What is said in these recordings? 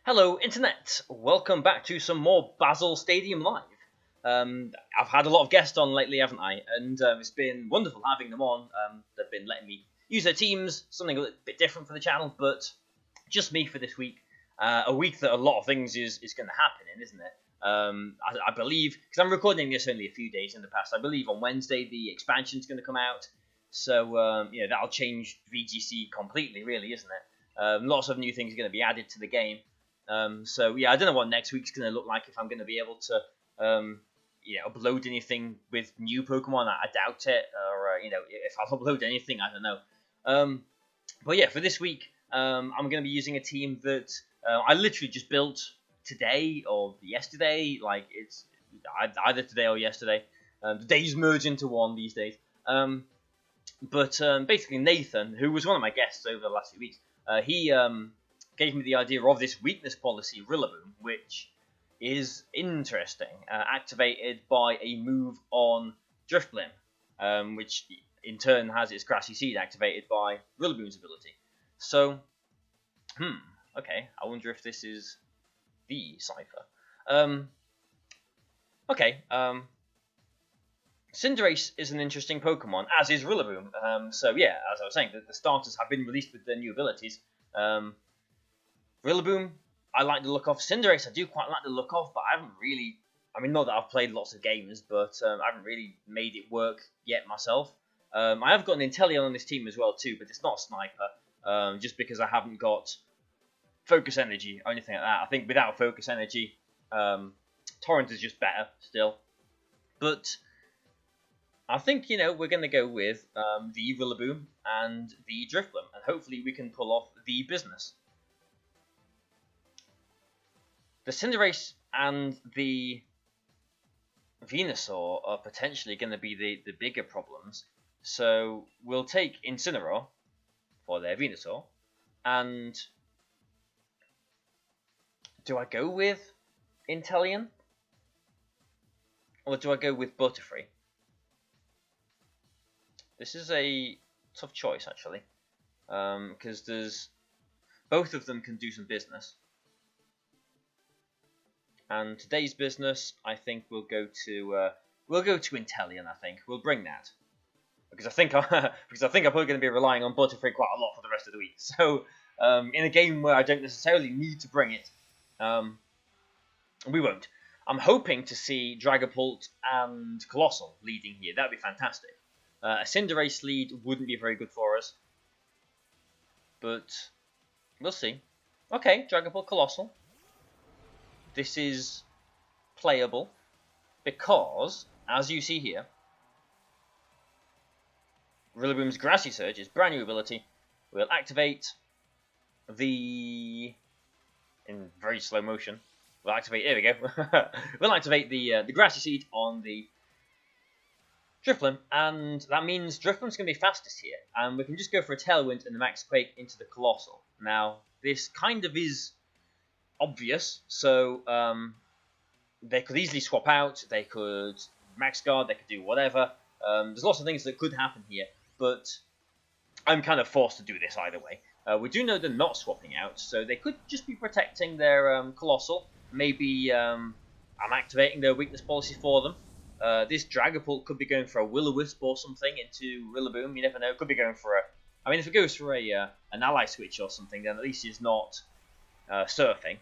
Hello, Internet! Welcome back to some more Bazzle Stadium Live. I've had a lot of guests on lately, haven't I? And it's been wonderful having them on. They've been letting me use their teams, something a little bit different for the channel, but just me for this week. A week that a lot of things is going to happen in, isn't it? I believe, because I'm recording this only a few days in the past, I believe on Wednesday the expansion's going to come out. So, that'll change VGC completely, really, isn't it? Lots of new things are going to be added to the game. I don't know what next week's going to look like, if I'm going to be able to, upload anything with new Pokemon. I doubt it, or, if I'll upload anything, I don't know. For this week, I'm going to be using a team that I literally just built today or yesterday. Like, it's either today or yesterday. The days merge into one these days. Basically Nathan, who was one of my guests over the last few weeks, he gave me the idea of this weakness policy, RILLABLIM, which is interesting, activated by a move on Drifblim, which in turn has its Grassy Seed activated by RILLABLIM's ability. So, okay, I wonder if this is the cipher. Cinderace is an interesting Pokemon, as is RILLABLIM. As I was saying, the starters have been released with their new abilities. RILLABLIM, I like the look of. Cinderace, I do quite like the look of, but I haven't really... not that I've played lots of games, but I haven't really made it work yet myself. I have got an Inteleon on this team as well too, but it's not a sniper, just because I haven't got Focus Energy or anything like that. I think without Focus Energy, Torrent is just better still. But I think, we're going to go with the RILLABLIM and the Drifblim, and hopefully we can pull off the business. The Cinderace and the Venusaur are potentially going to be the bigger problems. So we'll take Incineroar for their Venusaur. And do I go with Inteleon? Or do I go with Butterfree? This is a tough choice, actually. Because both of them can do some business. And today's business, I think we'll go to Inteleon. I think we'll bring that because I think I'm probably going to be relying on Butterfree quite a lot for the rest of the week. So in a game where I don't necessarily need to bring it, we won't. I'm hoping to see Dragapult and Colossal leading here. That'd be fantastic. A Cinderace lead wouldn't be very good for us, but we'll see. Okay, Dragapult, Colossal. This is playable because, as you see here, RILLABLIM's Grassy Surge, its brand new ability, will activate in very slow motion. We'll activate. There we go. We'll activate the Grassy Seed on the Drifblim, and that means Drifblim's going to be fastest here, and we can just go for a Tailwind and the Max Quake into the Colossal. Now, this kind of is obvious, so they could easily swap out, they could Max Guard, they could do whatever. There's lots of things that could happen here, but I'm kind of forced to do this either way. We do know they're not swapping out, so they could just be protecting their Colossal. Maybe I'm activating their weakness policy for them. This Dragapult could be going for a Will-O-Wisp or something into RILLABLIM, you never know. Could be going for if it goes for an ally switch or something, then at least it's not surfing.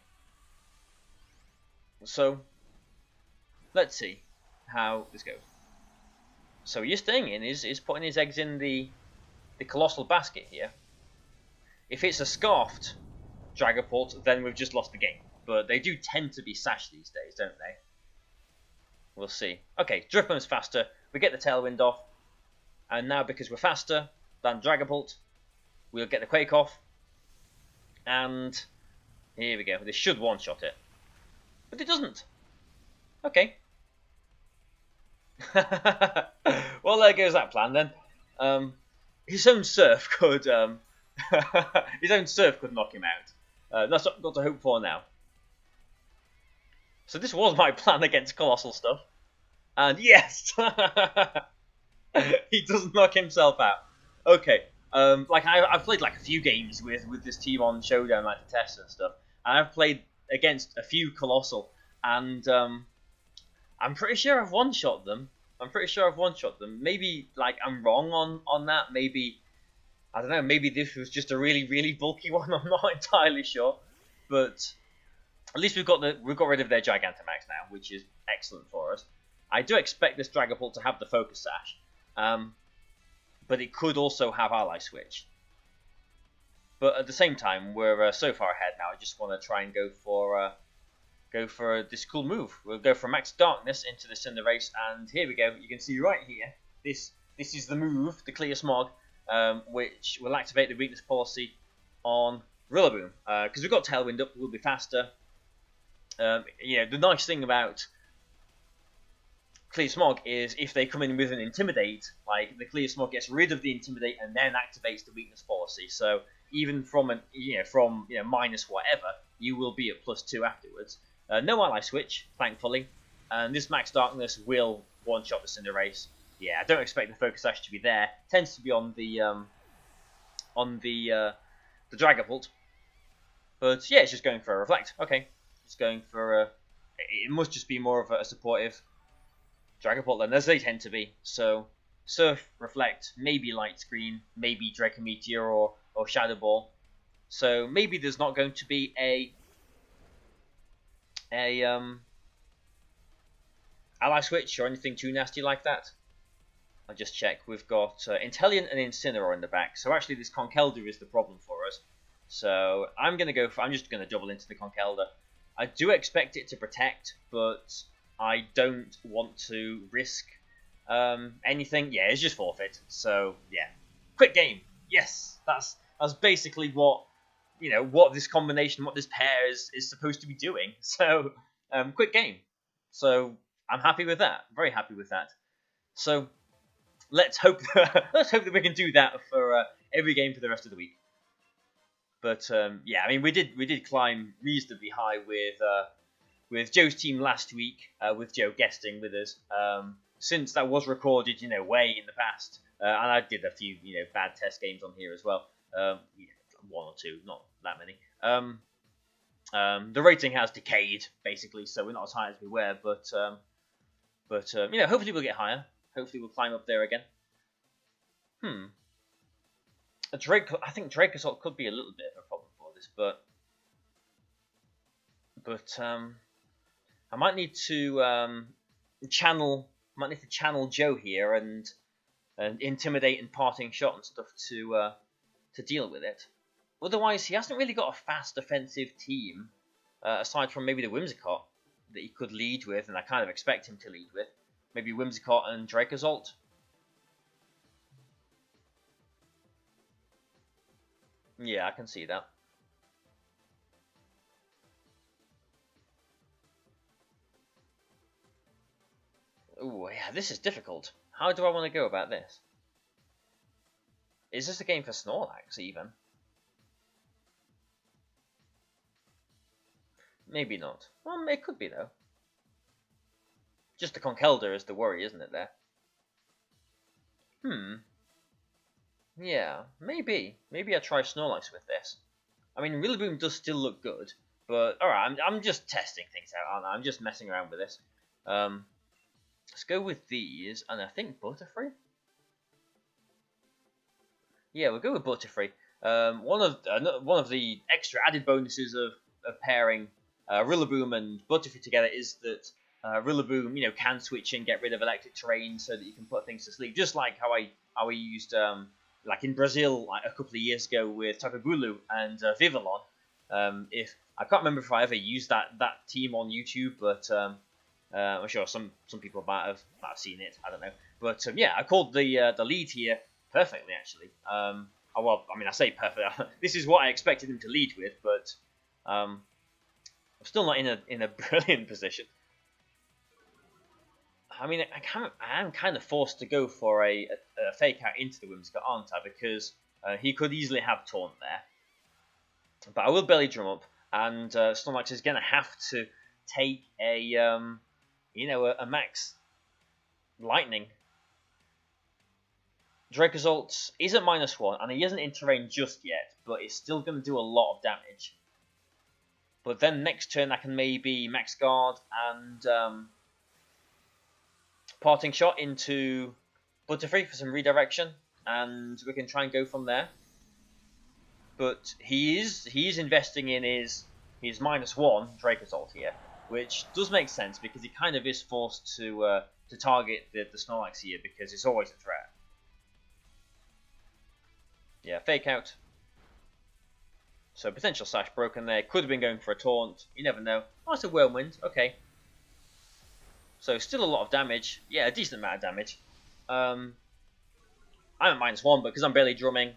So, let's see how this goes. So you're staying in is putting his eggs in the Colossal basket here. If it's a Scarfed Dragapult, then we've just lost the game. But they do tend to be Sash these days, don't they? We'll see. Okay, Drifblim's faster. We get the Tailwind off. And now, because we're faster than Dragapult, we'll get the Quake off. And here we go. This should one-shot it. But it doesn't. Okay. Well, there goes that plan then. His own Surf could knock him out. That's what I've got to hope for now. So this was my plan against Colossal stuff. And yes! He doesn't knock himself out. Okay. I've played like a few games with this team on Showdown, like the tests and stuff. And I've played against a few Colossal, and I'm pretty sure I've one-shot them. Maybe like I'm wrong on that. Maybe I don't know. Maybe this was just a really really bulky one. I'm not entirely sure, but at least we've got rid of their Gigantamax now, which is excellent for us. I do expect this Dragapult to have the Focus Sash, but it could also have Ally Switch. But at the same time, we're so far ahead now. I just want to try and go for this cool move. We'll go for Max Darkness into the Cinderace, and here we go. You can see right here. This is the move, the Clear Smog, which will activate the weakness policy on Rillaboom. Because we've got Tailwind up, we'll be faster. Yeah, the nice thing about Clear Smog is if they come in with an Intimidate, like the Clear Smog gets rid of the Intimidate and then activates the weakness policy. So even from minus whatever, you will be at +2 afterwards. No Ally Switch, thankfully, and this Max Darkness will one-shot the Cinderace. Yeah, I don't expect the Focus Sash to be there. Tends to be on the Dragapult, but yeah, it's just going for a Reflect. Okay, just going for a. It must just be more of a supportive Dragapult then, as they tend to be. So Surf, Reflect, maybe Light Screen, maybe Draco Meteor or Shadow Ball. So maybe there's not going to be a Ally Switch or anything too nasty like that. I'll just check. We've got Inteleon and Incineroar in the back. So actually this Conkeldurr is the problem for us. So I'm just going to double into the Conkeldurr. I do expect it to protect, but I don't want to risk anything. Yeah, it's just forfeit. So yeah, quick game. Yes, that's basically what this combination, what this pair is supposed to be doing. So quick game. So I'm happy with that. Very happy with that. So let's hope that we can do that for every game for the rest of the week. But yeah, I mean we did climb reasonably high with Joe's team last week, with Joe guesting with us. Since that was recorded, way in the past, and I did a few bad test games on here as well. One or two, not that many. The rating has decayed basically, so we're not as high as we were. But hopefully we'll get higher. Hopefully we'll climb up there again. I think Dracozolt could be a little bit of a problem for this, but I might need to channel Joe here and intimidate and parting shot and stuff to deal with it. Otherwise, he hasn't really got a fast offensive team aside from maybe the Whimsicott that he could lead with, and I kind of expect him to lead with. Maybe Whimsicott and Dracozolt. Yeah, I can see that. Ooh, yeah, this is difficult. How do I want to go about this? Is this a game for Snorlax, even? Maybe not. Well, it could be, though. Just the Conkeldurr is the worry, isn't it, there? Yeah, maybe. Maybe I try Snorlax with this. I mean, Rillaboom does still look good, but alright, I'm just testing things out, aren't I? I'm just messing around with this. Let's go with these, and I think Butterfree? Yeah, we'll go with Butterfree. One of the extra added bonuses of pairing Rillaboom and Butterfree together is that Rillaboom, can switch and get rid of electric terrain so that you can put things to sleep, just like how I used like in Brazil like a couple of years ago with Tapu Bulu and Vivillon. If I can't remember if I ever used that team on YouTube, but I'm sure some people might have seen it. I don't know, but yeah, I called the lead here perfectly actually. Well, I mean, I say perfect. This is what I expected him to lead with, but I'm still not in a brilliant position. I mean, I am kind of forced to go for a fake out into the Whimsicott, aren't I? Because he could easily have Taunt there. But I will Belly Drum up, and Snorlax is going to have to take a max Lightning. Dracozolt is at -1, and he isn't in terrain just yet, but it's still going to do a lot of damage. But then next turn I can maybe Max Guard and Parting Shot into Butterfree for some redirection, and we can try and go from there. But he is investing in his -1 Dracozolt here, which does make sense because he kind of is forced to target the Snorlax here because it's always a threat. Yeah, Fake Out. So potential Sash broken there. Could have been going for a taunt. You never know. Oh, it's a Whirlwind. Okay. So still a lot of damage. Yeah, a decent amount of damage. I'm at -1, but because I'm barely drumming,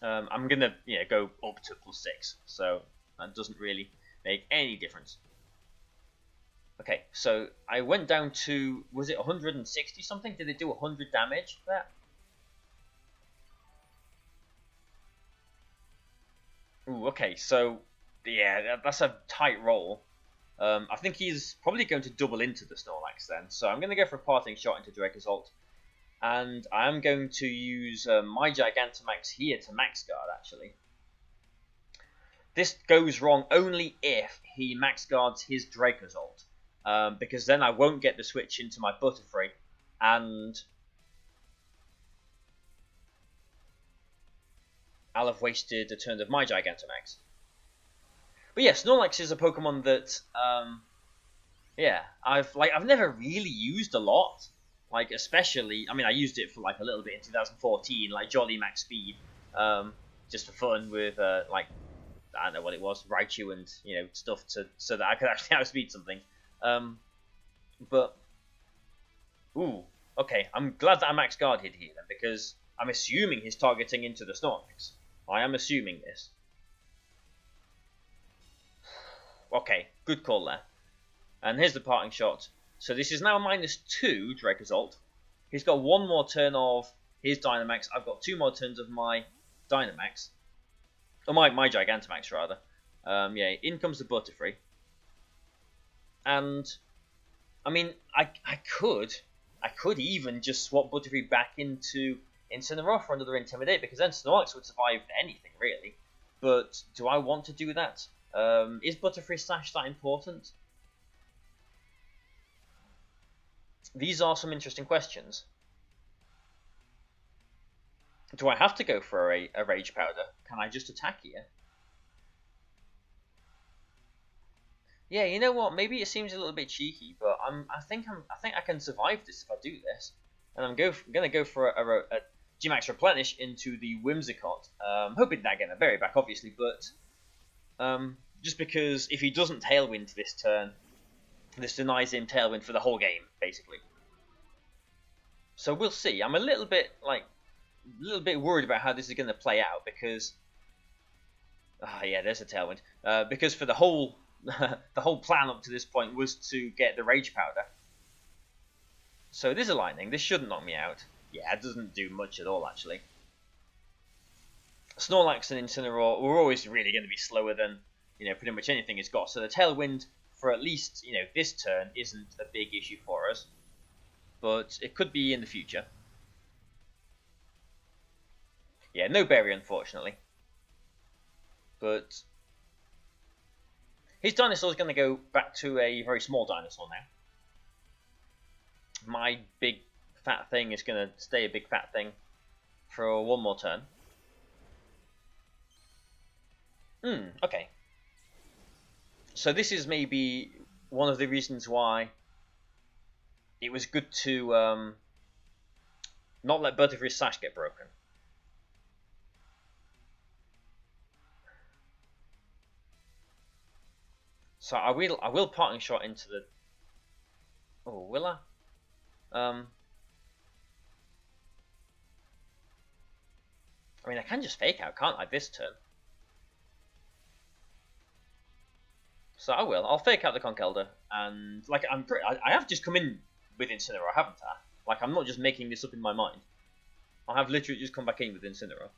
I'm gonna go up to +6. So that doesn't really make any difference. Okay, so I went down to, was it 160 something? Did it do 100 damage there? Ooh, okay, so yeah, that's a tight roll. I think he's probably going to double into the Snorlax then, so I'm going to go for a Parting Shot into Dracozolt, and I am going to use my Gigantamax here to Max Guard, actually. This goes wrong only if he Max Guards his Dracozolt, because then I won't get the switch into my Butterfree, and I'll have wasted a turn of my Gigantamax. But yeah, Snorlax is a Pokemon that, I've never really used a lot. Like, especially, I mean, I used it for like a little bit in 2014, like Jolly Max Speed, just for fun with like, I don't know what it was, Raichu and stuff so that I could actually outspeed something. But ooh, okay, I'm glad that I Max Guarded here then, because I'm assuming he's targeting into the Snorlax. I am assuming this. Okay, good call there. And here's the Parting Shot. So this is now -2 Dracozolt. He's got one more turn of his Dynamax. I've got 2 more turns of my Dynamax. Or my Gigantamax, rather. Yeah, in comes the Butterfree. And, I mean, I could even just swap Butterfree back into Incineroar for another Intimidate, because then Snorlax would survive anything, really. But do I want to do that? Is Butterfree Sash that important? These are some interesting questions. Do I have to go for a Rage Powder? Can I just attack here? Yeah, you know what? Maybe it seems a little bit cheeky, but I think I can survive this if I do this. And I'm gonna go for a G-Max Replenish into the Whimsicott. Hoping that I get a berry back, obviously, but just because if he doesn't Tailwind this turn, this denies him Tailwind for the whole game, basically. So we'll see. I'm a little bit worried about how this is going to play out, because yeah, there's a Tailwind. Because for the whole the whole plan up to this point was to get the Rage Powder. So this is a Lightning. This shouldn't knock me out. Yeah, it doesn't do much at all, actually. Snorlax and Incineroar were always really going to be slower than pretty much anything it's got. So the Tailwind for at least this turn isn't a big issue for us, but it could be in the future. Yeah, no berry, unfortunately. But his dinosaur is going to go back to a very small dinosaur now. My big fat thing is going to stay a big fat thing for one more turn. Okay. So this is maybe one of the reasons why it was good to not let Butterfree's Sash get broken. So I will Parting Shot into the. Oh, will I? I mean, I can just Fake Out, can't I? This turn. So I will. I'll Fake Out the Conkeldurr, and like I have just come in with Incineroar, haven't I? Like, I'm not just making this up in my mind. I have literally just come back in with Incineroar.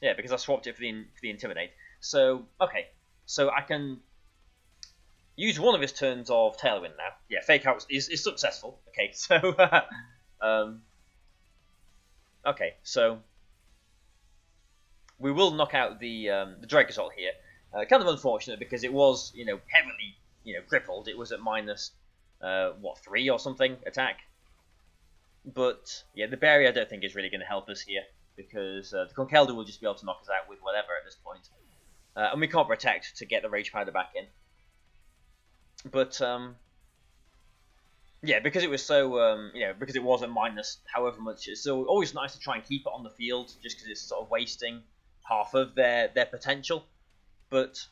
Yeah, because I swapped it for the Intimidate. So okay, so I can use one of his turns of Tailwind now. Yeah, Fake Out is successful. Okay, so okay, so we will knock out the Dracozolt here. Kind of unfortunate because it was, heavily, crippled. It was at minus, 3 or something attack. But yeah, the berry I don't think is really going to help us here because the Conkeldurr will just be able to knock us out with whatever at this point. And we can't protect to get the Rage Powder back in. But yeah, because it was so, because it was at minus however much, it's so always nice to try and keep it on the field just because it's sort of wasting half of their potential. But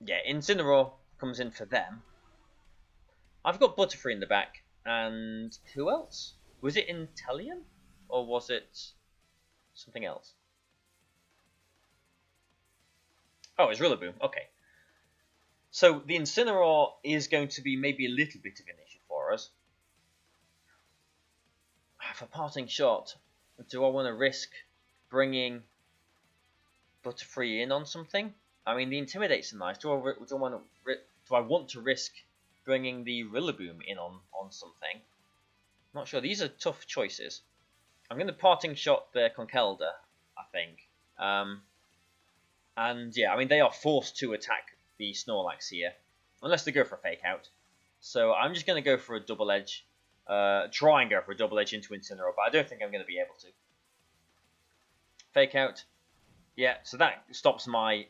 yeah, Incineroar comes in for them. I've got Butterfree in the back, and who else? Was it Inteleon? Or was it something else? Oh, it's Rillaboom. Okay. So the Incineroar is going to be maybe a little bit of an issue for us. For parting shot, do I want to risk bringing Butterfree in on something? I mean, the Intimidate's nice. Do I want to risk bringing the Rillaboom in on something? Not sure. These are tough choices. I'm going to parting shot the Conkeldurr, I think. And yeah, I mean, they are forced to attack the Snorlax here, unless they go for a fake out. So I'm just going to go for a double edge. Try and go for a double edge into Incineroar, but I don't think I'm going to be able to. Fake out. Yeah, so that stops my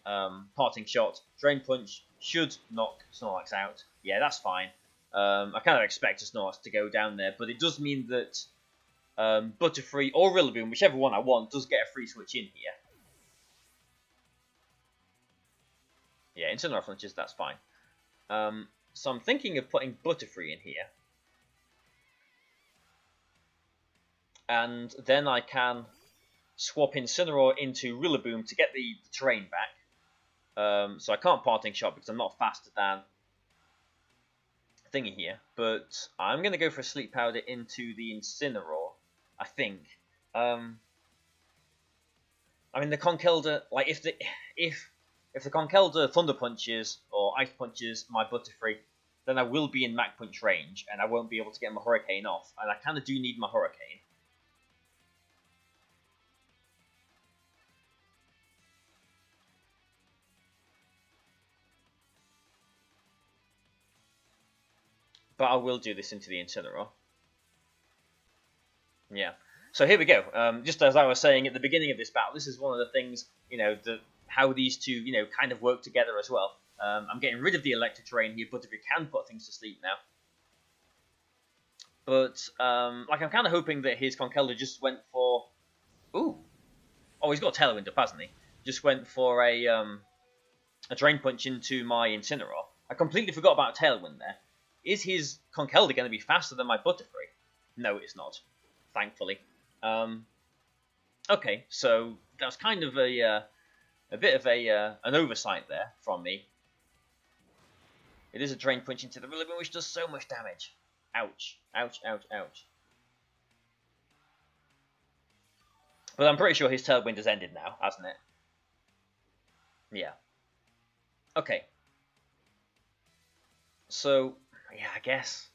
parting shot. Drain Punch should knock Snorlax out. Yeah, that's fine. I kind of expect a Snorlax to go down there, but it does mean that Butterfree or Rillaboom, whichever one I want, does get a free switch in here. Yeah, Incineroar flinches, that's fine. So I'm thinking of putting Butterfree in here. And then I can swap Incineroar into Rillaboom to get the terrain back. So I can't parting shot because I'm not faster than thingy here. But I'm going to go for a Sleep Powder into the Incineroar, I think. I mean, the Conkeldurr, like, if the Conkeldurr Thunder Punches or Ice Punches my Butterfree, then I will be in Mach Punch range, and I won't be able to get my Hurricane off. And I kind of do need my Hurricane. But I will do this into the Incineroar. Yeah. So here we go. Just as I was saying at the beginning of this battle, this is one of the things, how these two, kind of work together as well. I'm getting rid of the electric terrain here, Butterfree can put things to sleep now. But, I'm kind of hoping that his Conkeldurr just went for... Ooh. Oh, he's got a Tailwind up, hasn't he? Just went for a Drain Punch into my Incineroar. I completely forgot about Tailwind there. Is his Conkeldurr going to be faster than my Butterfree? No, it's not. Thankfully. Okay, so that was kind of a bit of an oversight there from me. It is a Drain Punch into the Rillaboom, which does so much damage. Ouch. Ouch, ouch, ouch. But I'm pretty sure his Tailwind has ended now, hasn't it? Yeah. Okay. So, yeah, I guess.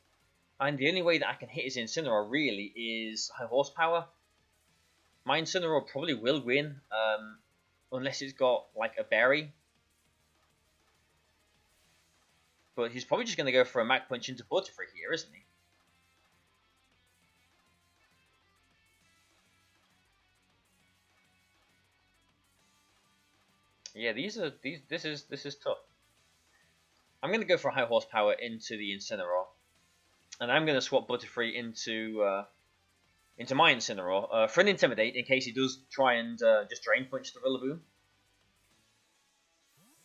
And the only way that I can hit his Incineroar, really, is high horsepower. My Incineroar probably will win, unless it's got, like, a berry. But he's probably just going to go for a Mach Punch into Butterfree here, isn't he? Yeah, this is tough. I'm going to go for high horsepower into the Incineroar, and I'm going to swap Butterfree into my Incineroar for an Intimidate in case he does try and just Drain Punch the Rillaboom.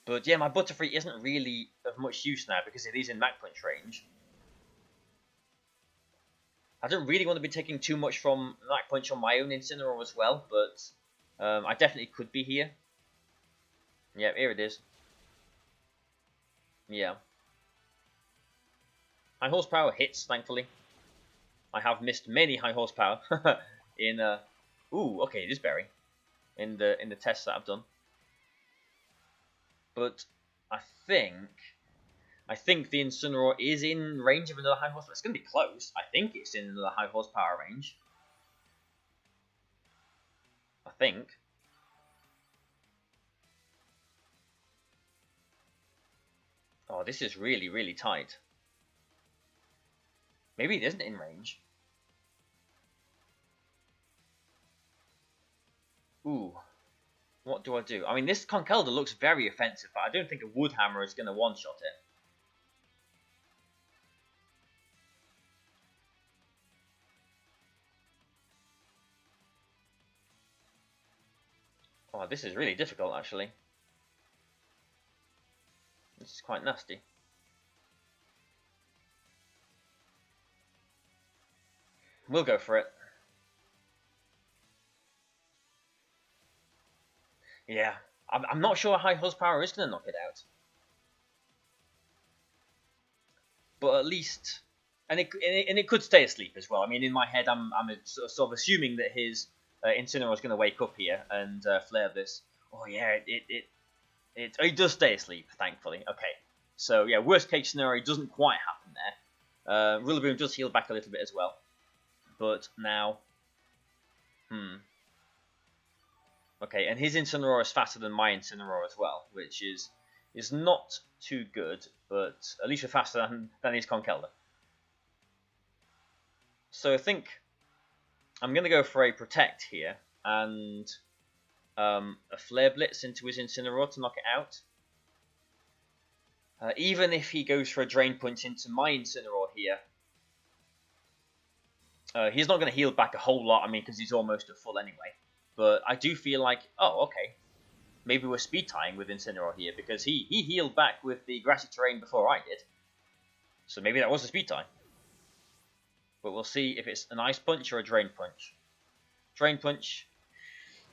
But yeah, my Butterfree isn't really of much use now because it is in Mach Punch range. I don't really want to be taking too much from Mach Punch on my own Incineroar as well, but I definitely could be here. Yeah, here it is. Yeah. High horsepower hits, thankfully. I have missed many high horsepower in ooh, okay, it is berry. In the tests that I've done. But I think the Incineroar is in range of another high horsepower. It's gonna be close. I think it's in another high horsepower range. I think. this is really, really tight. Maybe it isn't in range. Ooh. What do I do? I mean, this Conkeldurr looks very offensive, but I don't think a Wood Hammer is going to one-shot it. Oh, this is really difficult, actually. This is quite nasty. We'll go for it. Yeah, I'm not sure high horsepower is going to knock it out. But at least... And it could stay asleep as well. I mean, in my head, I'm sort of assuming that his Incineroar is going to wake up here and flare this. Oh, yeah, it does stay asleep, thankfully. Okay, so yeah, worst case scenario doesn't quite happen there. Rillaboom does heal back a little bit as well. But now... Okay, and his Incineroar is faster than my Incineroar as well, which is not too good, but at least we're faster than his Conkeldurr. So I think I'm going to go for a Protect here, and a Flare Blitz into his Incineroar to knock it out. Even if he goes for a Drain Punch into my Incineroar here, he's not going to heal back a whole lot, I mean, because he's almost at full anyway. But I do feel like, oh, okay, maybe we're speed tying with Incineroar here, because he healed back with the Grassy Terrain before I did. So maybe that was a speed tie. But we'll see if it's an Ice Punch or a Drain Punch. Drain Punch.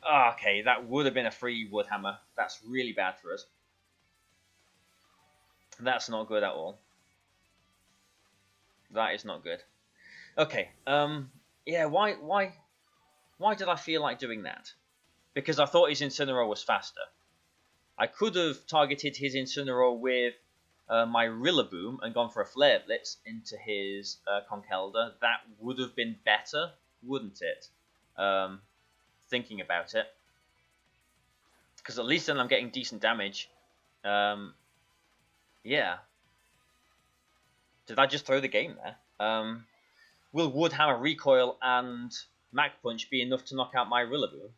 Oh, okay, that would have been a free Wood Hammer. That's really bad for us. That's not good at all. That is not good. Okay, yeah, why did I feel like doing that? Because I thought his Incineroar was faster. I could have targeted his Incineroar with my Rillaboom and gone for a Flare Blitz into his Conkeldurr. That would have been better, wouldn't it? Thinking about it. Because at least then I'm getting decent damage. Yeah. Did I just throw the game there? Will Wood Hammer Recoil and Mach Punch be enough to knock out my Rillaboom?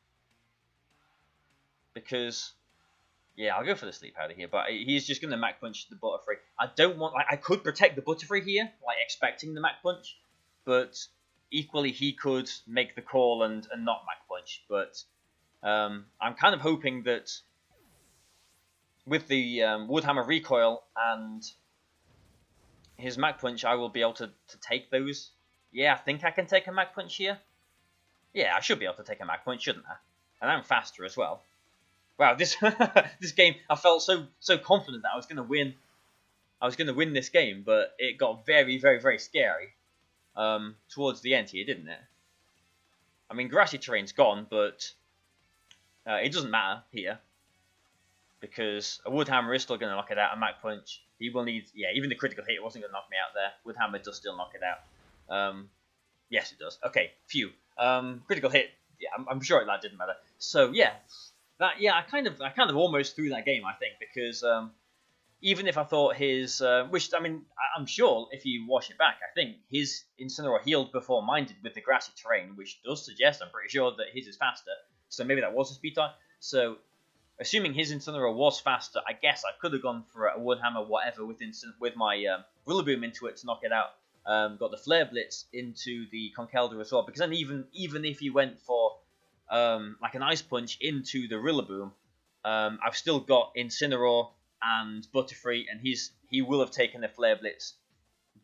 Because, yeah, I'll go for the Sleep Powder here, but he's just going to Mach Punch the Butterfree. I don't want, like, I could protect the Butterfree here, like expecting the Mach Punch, but equally he could make the call and not Mach Punch. But I'm kind of hoping that with the Wood Hammer Recoil and his Mach Punch, I will be able to take those. Yeah, I think I can take a Mach Punch here. Yeah, I should be able to take a Mach Punch, shouldn't I? And I'm faster as well. Wow, this this game, I felt so confident that I was going to win. I was going to win this game, but it got very, very, very scary towards the end here, didn't it? I mean, Grassy Terrain's gone, but it doesn't matter here. Because a Wood Hammer is still going to knock it out. A Mach Punch, he will need... Yeah, even the critical hit wasn't going to knock me out there. Wood Hammer does still knock it out. Yes, it does. Okay, phew. Critical hit, yeah, I'm sure that didn't matter. So, yeah. I kind of almost threw that game, I think, because even if I thought his... which, I mean, I'm sure if you watch it back, I think his Incineroar healed before mine did with the Grassy Terrain, which does suggest, I'm pretty sure, that his is faster. So maybe that was a speed tie. So... Assuming his Incineroar was faster, I guess I could have gone for a Wood Hammer, whatever, with my Rillaboom into it to knock it out. Got the Flare Blitz into the Conkeldurr as well, because then even if you went for like an Ice Punch into the Rillaboom, I've still got Incineroar and Butterfree, and he will have taken the Flare Blitz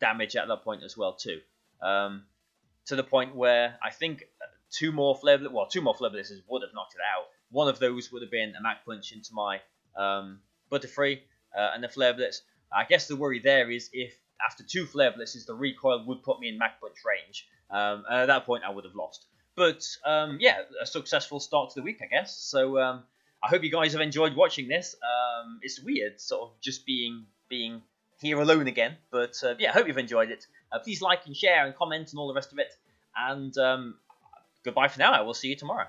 damage at that point as well too. To the point where I think two more Flare Blitzes would have knocked it out. One of those would have been a Mach Punch into my Butterfree and the Flare Blitz. I guess the worry there is if after two Flare Blitzes, the recoil would put me in Mach Punch range. At that point, I would have lost. But yeah, a successful start to the week, I guess. So I hope you guys have enjoyed watching this. It's weird, sort of just being here alone again. But yeah, I hope you've enjoyed it. Please like and share and comment and all the rest of it. And goodbye for now. I will see you tomorrow.